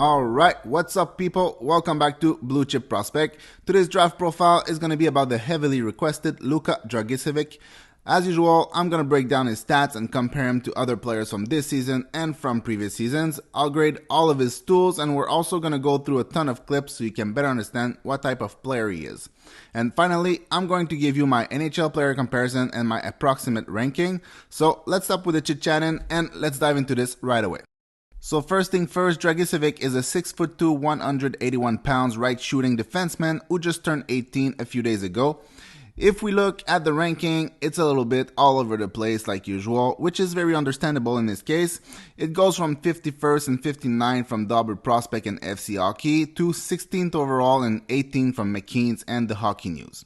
Alright, what's up people? Welcome back to Blue Chip Prospect. Today's draft profile is going to be about the heavily requested Lukas Dragicevic. As usual, I'm going to break down his stats and compare him to other players from this season and from previous seasons. I'll grade all of his tools, and we're also going to go through a ton of clips so you can better understand what type of player he is. And finally, I'm going to give you my NHL player comparison and my approximate ranking. So let's stop with the chit-chatting and let's dive into this right away. So first thing first, Dragicevic is a 6'2", 181 pounds right-shooting defenseman who just turned 18 a few days ago. If we look at the ranking, it's a little bit all over the place like usual, which is very understandable in this case. It goes from 51st and 59 from Double Prospect and FC Hockey to 16th overall and 18th from McKeen's and the Hockey News.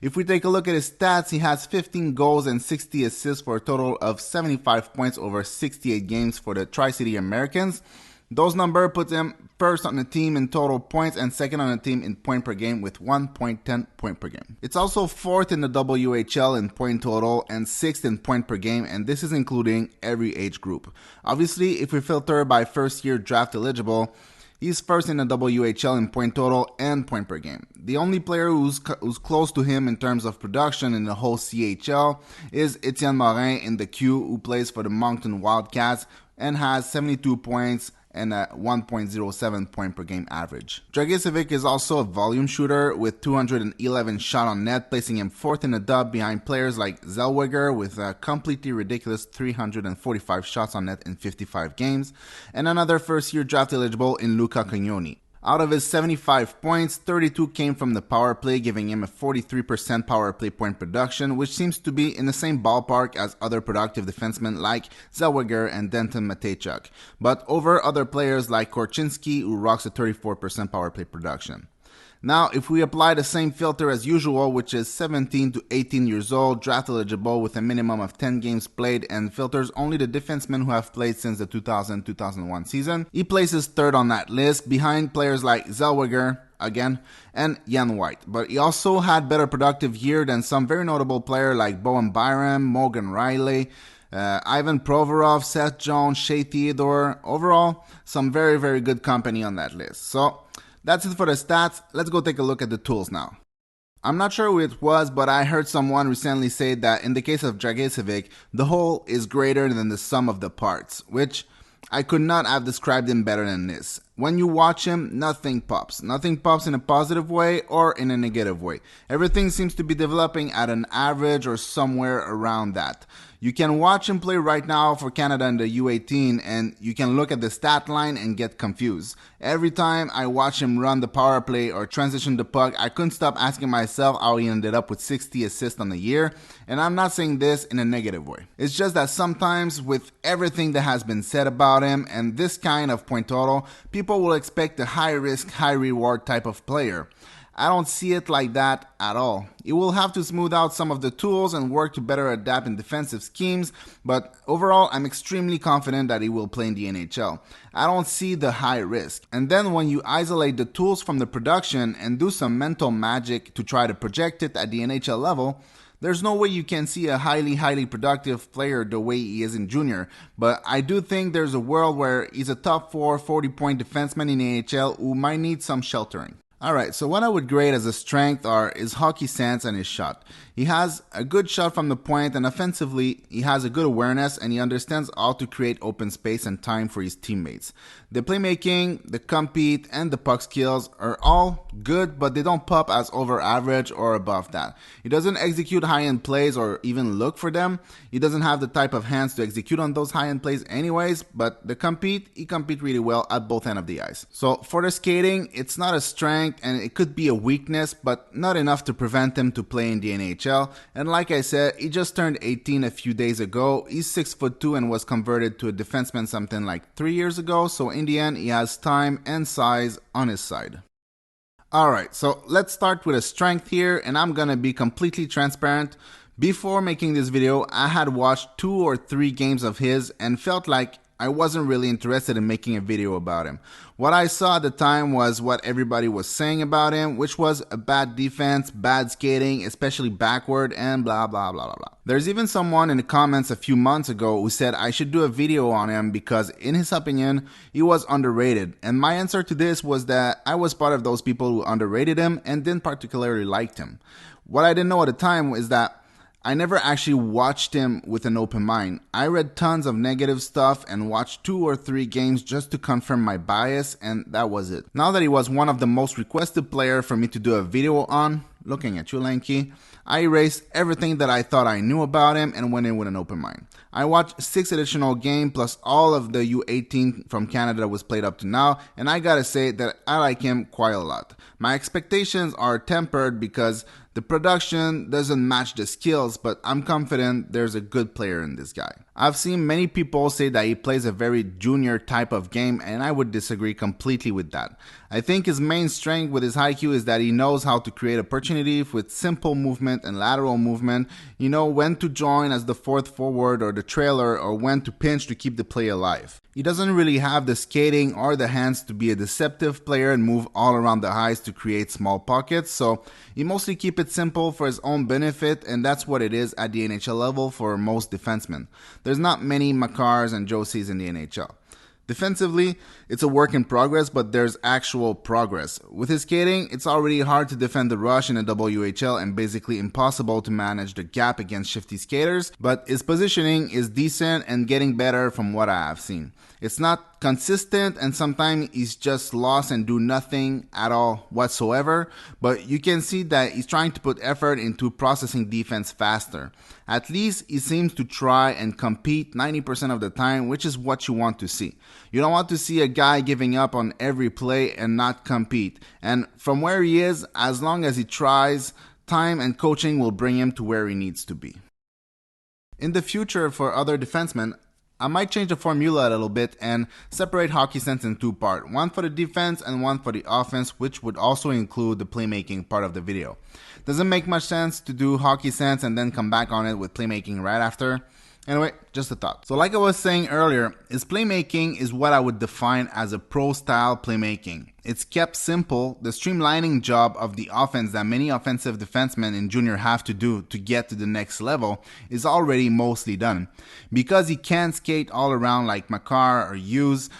If we take a look at his stats, he has 15 goals and 60 assists for a total of 75 points over 68 games for the Tri-City Americans. Those numbers put him first on the team in total points and second on the team in point per game with 1.10 point per game. It's also fourth in the WHL in point total and sixth in point per game, and this is including every age group. Obviously, if we filter by first year draft eligible, he's first in the WHL in point total and point per game. The only player who's close to him in terms of production in the whole CHL is Etienne Morin in the Q, who plays for the Moncton Wildcats and has 72 points and a 1.07 point per game average. Dragicevic is also a volume shooter with 211 shot on net, placing him fourth in the dub behind players like Zellweger with a completely ridiculous 345 shots on net in 55 games, and another first year draft eligible in Luca Cagnoni. Out of his 75 points, 32 came from the power play, giving him a 43% power play point production, which seems to be in the same ballpark as other productive defensemen like Zellweger and Denton Matejchuk, but over other players like Korchinski, who rocks a 34% power play production. Now, if we apply the same filter as usual, which is 17 to 18 years old, draft eligible with a minimum of 10 games played, and filters only the defensemen who have played since the 2000-2001 season, he places third on that list behind players like Zellweger, again, and Ian White. But he also had better productive year than some very notable players like Bowen Byram, Morgan Riley, Ivan Provorov, Seth Jones, Shea Theodore. Overall, some very, very good company on that list. So that's it for the stats. Let's go take a look at the tools now. I'm not sure who it was, but I heard someone recently say that in the case of Dragicevic, the whole is greater than the sum of the parts, which I could not have described him better than this. When you watch him, nothing pops. Nothing pops in a positive way or in a negative way. Everything seems to be developing at an average or somewhere around that. You can watch him play right now for Canada in the U18 and you can look at the stat line and get confused. Every time I watch him run the power play or transition the puck, I couldn't stop asking myself how he ended up with 60 assists on the year, and I'm not saying this in a negative way. It's just that sometimes with everything that has been said about him and this kind of point total, people will expect a high risk, high reward type of player. I don't see it like that at all. He will have to smooth out some of the tools and work to better adapt in defensive schemes, but overall I'm extremely confident that he will play in the NHL. I don't see the high risk. And then when you isolate the tools from the production and do some mental magic to try to project it at the NHL level, there's no way you can see a highly productive player the way he is in junior, but I do think there's a world where he's a top 4 40-point defenseman in the NHL who might need some sheltering. Alright, so what I would grade as a strength are his hockey sense and his shot. He has a good shot from the point, and offensively, he has a good awareness and he understands how to create open space and time for his teammates. The playmaking, the compete, and the puck skills are all good, but they don't pop as over average or above that. He doesn't execute high-end plays or even look for them. He doesn't have the type of hands to execute on those high-end plays anyways, but the compete, he competes really well at both ends of the ice. So for the skating, it's not a strength and it could be a weakness, but not enough to prevent him to play in the NHL. And like I said, he just turned 18 a few days ago. He's 6'2" and was converted to a defenseman something like 3 years ago. So in the end, he has time and size on his side. Alright, so let's start with a strength here, and I'm gonna be completely transparent. Before making this video, I had watched 2 or 3 games of his and felt like I wasn't really interested in making a video about him. What I saw at the time was what everybody was saying about him, which was a bad defense, bad skating, especially backward, and blah blah blah blah blah. There's even someone in the comments a few months ago who said I should do a video on him because in his opinion, he was underrated. And my answer to this was that I was part of those people who underrated him and didn't particularly like him. What I didn't know at the time is that I never actually watched him with an open mind. I read tons of negative stuff and watched 2 or 3 games just to confirm my bias, and that was it. Now that he was one of the most requested players for me to do a video on, looking at you, Lanky, I erased everything that I thought I knew about him and went in with an open mind. I watched 6 additional games plus all of the U18 from Canada that was played up to now, and I gotta say that I like him quite a lot. My expectations are tempered because the production doesn't match the skills, but I'm confident there's a good player in this guy. I've seen many people say that he plays a very junior type of game, and I would disagree completely with that. I think his main strength with his IQ is that he knows how to create opportunity with simple movement and lateral movement. You know when to join as the fourth forward or the trailer, or when to pinch to keep the play alive. He doesn't really have the skating or the hands to be a deceptive player and move all around the ice to create small pockets, so he mostly keep it simple for his own benefit, and that's what it is at the NHL level for most defensemen. There's not many Makars and Josies in the NHL. Defensively, it's a work in progress, but there's actual progress. With his skating, it's already hard to defend the rush in the WHL and basically impossible to manage the gap against shifty skaters, but his positioning is decent and getting better from what I have seen. It's not consistent, and sometimes he's just lost and do nothing at all whatsoever, but you can see that he's trying to put effort into processing defense faster. At least he seems to try and compete 90% of the time, which is what you want to see. You don't want to see a guy giving up on every play and not compete. And from where he is, as long as he tries, time and coaching will bring him to where he needs to be. In the future, for other defensemen, I might change the formula a little bit and separate hockey sense in 2 parts, one for the defense and one for the offense, which would also include the playmaking part of the video. Doesn't make much sense to do hockey sense and then come back on it with playmaking right after. Anyway, just a thought. So like I was saying earlier, his playmaking is what I would define as a pro-style playmaking. It's kept simple. The streamlining job of the offense that many offensive defensemen in junior have to do to get to the next level is already mostly done. Because he can't skate all around like Makar or Hughes,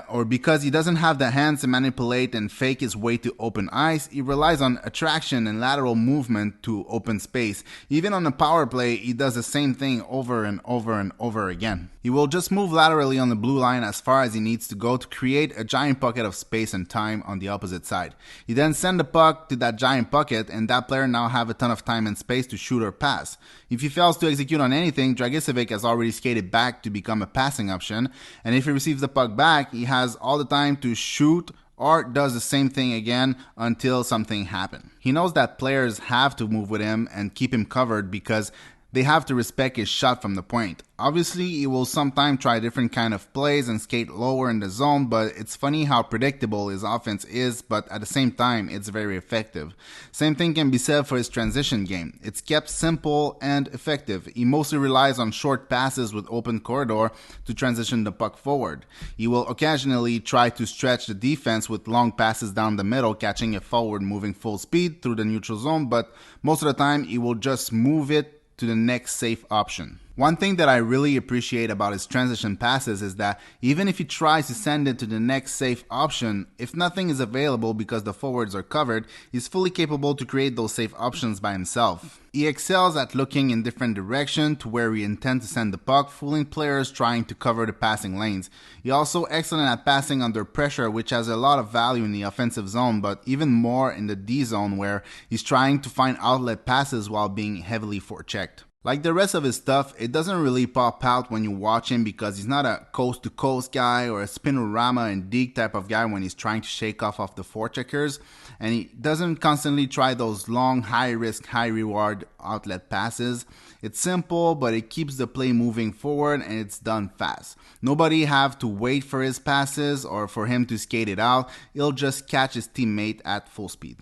or because he doesn't have the hands to manipulate and fake his way to open ice, he relies on attraction and lateral movement to open space. Even on the power play, he does the same thing over and over and over again. He will just move laterally on the blue line as far as he needs to go to create a giant pocket of space and time on the opposite side. He then sends the puck to that giant pocket, and that player now have a ton of time and space to shoot or pass. If he fails to execute on anything, Dragicevic has already skated back to become a passing option, and if he receives the puck back, he has all the time to shoot or does the same thing again until something happens. He knows that players have to move with him and keep him covered because they have to respect his shot from the point. Obviously, he will sometimes try different kind of plays and skate lower in the zone, but it's funny how predictable his offense is, but at the same time, it's very effective. Same thing can be said for his transition game. It's kept simple and effective. He mostly relies on short passes with open corridor to transition the puck forward. He will occasionally try to stretch the defense with long passes down the middle, catching a forward moving full speed through the neutral zone, but most of the time, he will just move it to the next safe option. One thing that I really appreciate about his transition passes is that even if he tries to send it to the next safe option, if nothing is available because the forwards are covered, he's fully capable to create those safe options by himself. He excels at looking in different directions to where he intends to send the puck, fooling players trying to cover the passing lanes. He also excellent at passing under pressure, which has a lot of value in the offensive zone, but even more in the D zone where he's trying to find outlet passes while being heavily forechecked. Like the rest of his stuff, it doesn't really pop out when you watch him because he's not a coast-to-coast guy or a spinorama and dig type of guy when he's trying to shake off the forecheckers, and he doesn't constantly try those long, high-risk, high-reward outlet passes. It's simple, but it keeps the play moving forward and it's done fast. Nobody have to wait for his passes or for him to skate it out. He'll just catch his teammate at full speed.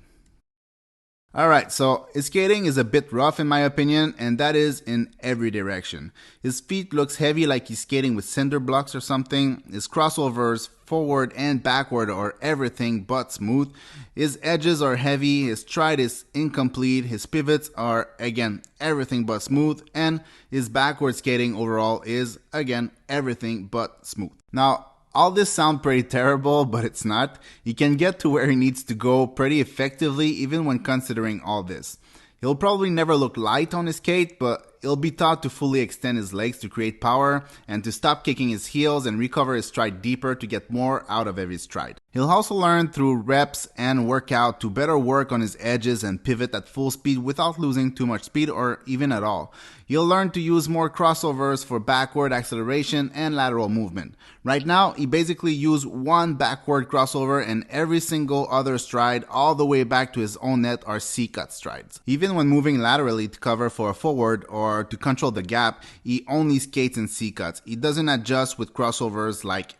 Alright, so his skating is a bit rough in my opinion, and that is in every direction. His feet looks heavy like he's skating with cinder blocks or something. His crossovers, forward and backward, are everything but smooth. His edges are heavy, his stride is incomplete, his pivots are, again, everything but smooth, and his backward skating overall is, again, everything but smooth. Now, all this sounds pretty terrible, but it's not. He can get to where he needs to go pretty effectively even when considering all this. He'll probably never look light on his skate, but he'll be taught to fully extend his legs to create power and to stop kicking his heels and recover his stride deeper to get more out of every stride. He'll also learn through reps and workout to better work on his edges and pivot at full speed without losing too much speed or even at all. He'll learn to use more crossovers for backward acceleration and lateral movement. Right now, he basically uses one backward crossover and every single other stride all the way back to his own net are C-cut strides. Even when moving laterally to cover for a forward or to control the gap, he only skates in C-cuts. He doesn't adjust with crossovers like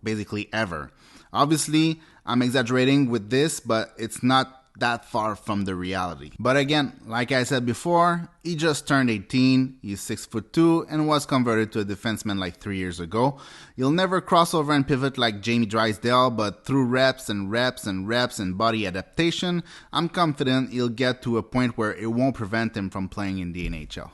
basically ever. Obviously, I'm exaggerating with this, but it's not that far from the reality. But again, like I said before, he just turned 18, he's 6'2", and was converted to a defenseman like 3 years ago. He'll never cross over and pivot like Jamie Drysdale, but through reps and reps and reps and body adaptation, I'm confident he'll get to a point where it won't prevent him from playing in the NHL.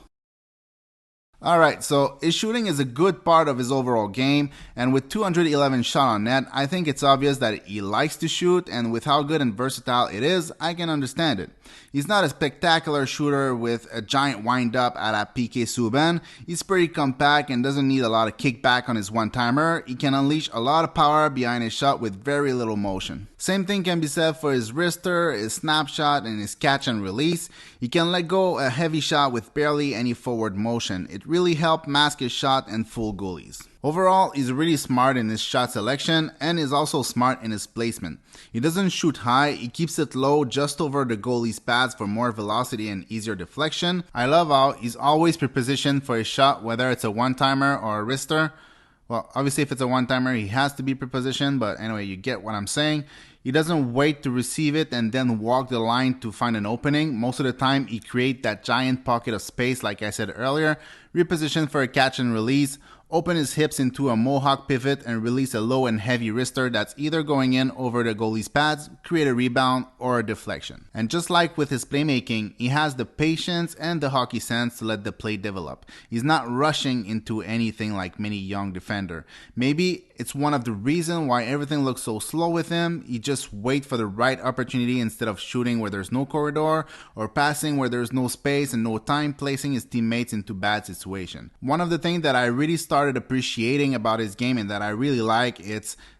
Alright, so his shooting is a good part of his overall game, and with 211 shot on net, I think it's obvious that he likes to shoot, and with how good and versatile it is, I can understand it. He's not a spectacular shooter with a giant wind-up a la PK Subban. He's pretty compact and doesn't need a lot of kickback on his one-timer. He can unleash a lot of power behind his shot with very little motion. Same thing can be said for his wrister, his snapshot, and his catch and release. He can let go a heavy shot with barely any forward motion. It really helped mask his shot and fool goalies. Overall, he's really smart in his shot selection and is also smart in his placement. He doesn't shoot high, he keeps it low just over the goalie's pads for more velocity and easier deflection. I love how he's always prepositioned for his shot, whether it's a one-timer or a wrister. Well, obviously if it's a one-timer, he has to be prepositioned, but anyway, you get what I'm saying. He doesn't wait to receive it and then walk the line to find an opening. Most of the time, he creates that giant pocket of space, like I said earlier, reposition for a catch and release, open his hips into a mohawk pivot and release a low and heavy wrister that's either going in over the goalie's pads, create a rebound, or a deflection. And just like with his playmaking, he has the patience and the hockey sense to let the play develop. He's not rushing into anything like many young defender. Maybe it's one of the reasons why everything looks so slow with him. He just waits for the right opportunity instead of shooting where there's no corridor or passing where there's no space and no time placing his teammates into bad situations. One of the things that I really started appreciating about his game and that I really like,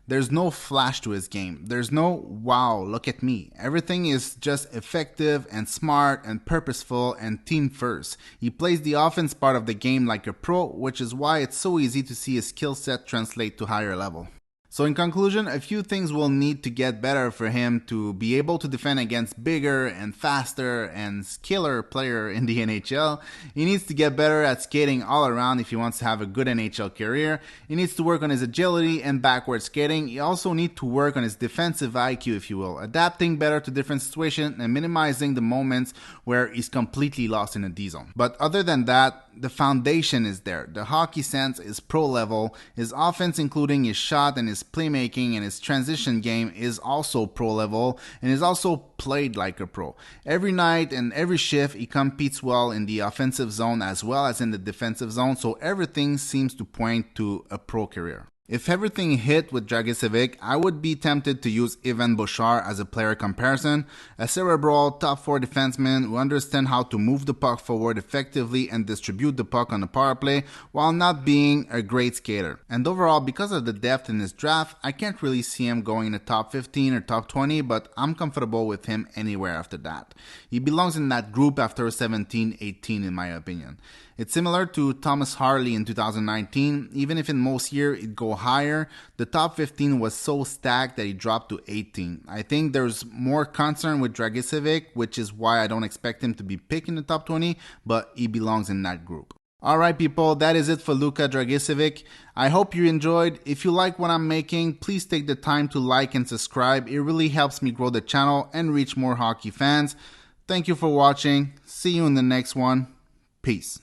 there's no flash to his game. There's no wow, look at me. Everything is just effective and smart and purposeful and team first. He plays the offense part of the game like a pro, which is why it's so easy to see his skill set translate to higher level. So in conclusion, a few things will need to get better for him to be able to defend against bigger and faster and skiller player in the NHL. He needs to get better at skating all around if he wants to have a good NHL career. He needs to work on his agility and backward skating. He also needs to work on his defensive IQ, if you will, adapting better to different situations and minimizing the moments where he's completely lost in a D-zone. But other than that, the foundation is there. The hockey sense is pro level. His offense, including his shot and his playmaking and his transition game, is also pro level and is also played like a pro. Every night and every shift, he competes well in the offensive zone as well as in the defensive zone, so everything seems to point to a pro career. If everything hit with Dragicevic, I would be tempted to use Evan Bouchard as a player comparison, a cerebral top 4 defenseman who understands how to move the puck forward effectively and distribute the puck on the power play while not being a great skater. And overall, because of the depth in his draft, I can't really see him going in the top 15 or top 20, but I'm comfortable with him anywhere after that. He belongs in that group after 17-18 in my opinion. It's similar to Thomas Harley in 2019. Even if in most years it'd go higher, the top 15 was so stacked that he dropped to 18. I think there's more concern with Dragicevic, which is why I don't expect him to be picked in the top 20, but he belongs in that group. Alright people, that is it for Lukas Dragicevic. I hope you enjoyed. If you like what I'm making, please take the time to like and subscribe. It really helps me grow the channel and reach more hockey fans. Thank you for watching. See you in the next one. Peace.